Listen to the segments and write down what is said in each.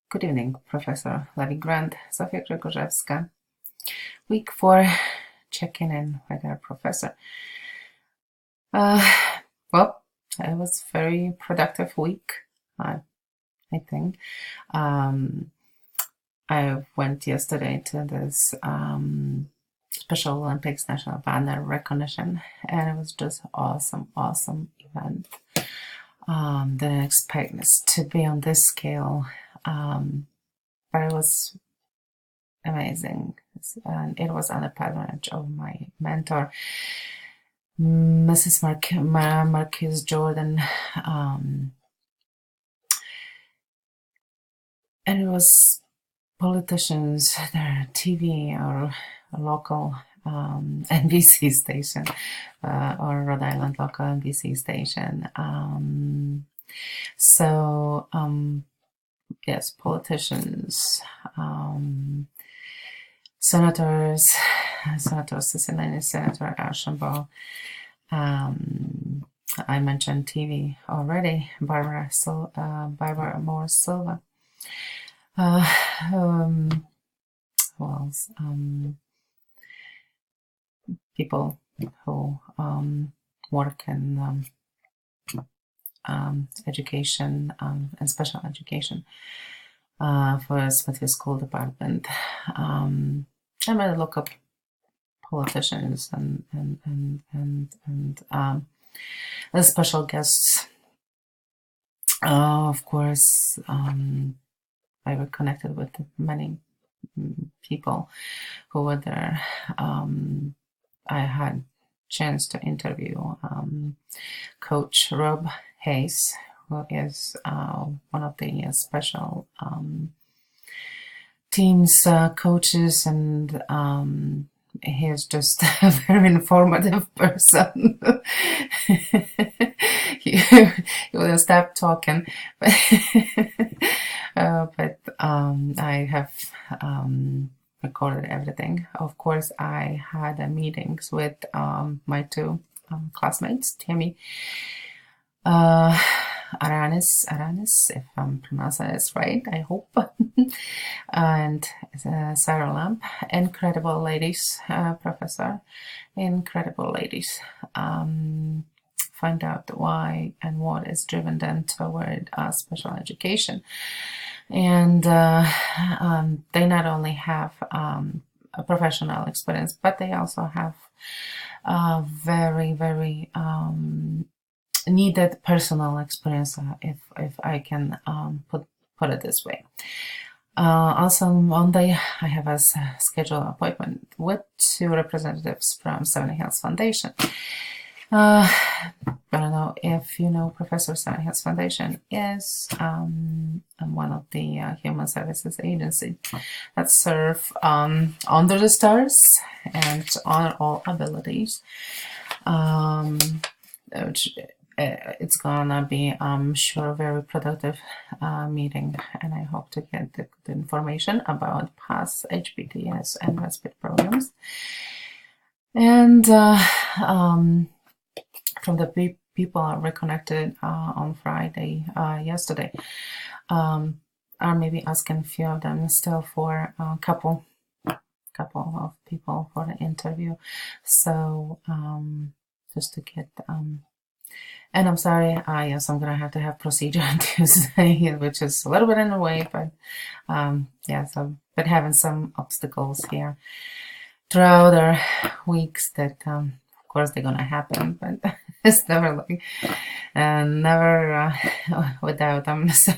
Good evening, Professor Larry Grant, Zofia Grzegorzewska. Week 4, check-in and regular professor. Well, it was a very productive week, I think. I went yesterday to this Special Olympics National Banner recognition, and it was just awesome event. Didn't expect this to be on this scale, but it was amazing. And it was under patronage of my mentor, Mrs. Marquise Jordan. And it was politicians, their TV or a local NBC station, or Rhode Island local NBC station. Yes, politicians, senators, Senator Cicilline, Senator Archambault. I mentioned TV already, Barbara Moore Silva. Who else? People who work in education and special education for Smithfield School Department. I'm gonna look up politicians and the special guests. Of course, I was connected with many people who were there. I had chance to interview Coach Rob Hayes, who is one of the special teams coaches, and he is just a very informative person. he wouldn't stop talking, but I have recorded everything. Of course, I had meetings with my two classmates, Tammy Aranis, if I'm pronouncing this right, I hope, and Sarah Lamp. Incredible ladies, Professor, incredible ladies. Find out why and what is driven them toward special education. And they not only have a professional experience, but they also have very needed personal experience, if I can put it this way. Also on Monday, I have a scheduled appointment with two representatives from Seven Hills Foundation. I don't know if you know, Professor. Seven Hills Foundation is one of the human services agency that serve under the stars and on all abilities. It's gonna be, I'm sure, a very productive meeting, and I hope to get the information about past HBTS and respite programs. And from the people I reconnected on Friday, yesterday, are maybe asking a few of them still for a couple of people for the interview. So just to get and I'm sorry, yes, I'm gonna have to have procedure on Tuesday, which is a little bit in the way, but yes, I've been having some obstacles here throughout our weeks that of course they're gonna happen, but it's never like never without them. So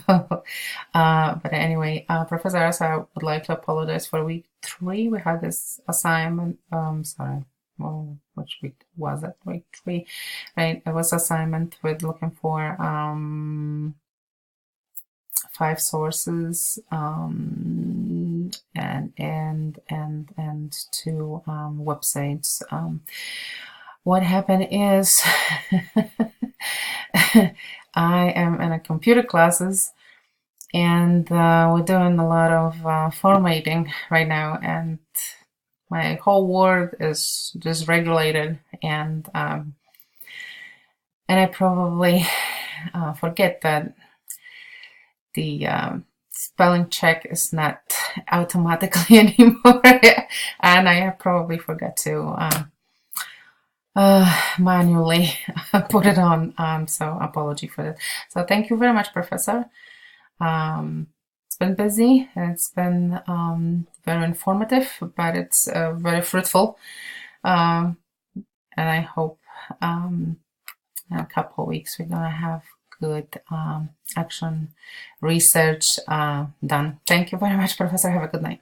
but anyway, Professor Asa, I would like to apologize for week 3. We had this assignment, sorry, well, which week was it? Week 3, right? It was assignment with looking for 5 sources and 2 websites. What happened is I am in a computer classes, and we're doing a lot of formatting right now, and my whole world is just regulated, and I probably forget that the spelling check is not automatically anymore, and I probably forgot to manually put it on. So apology for that. So thank you very much, Professor. It's been busy. It's been very informative, but it's very fruitful. And I hope in a couple of weeks we're gonna have good action research done. Thank you very much, Professor. Have a good night.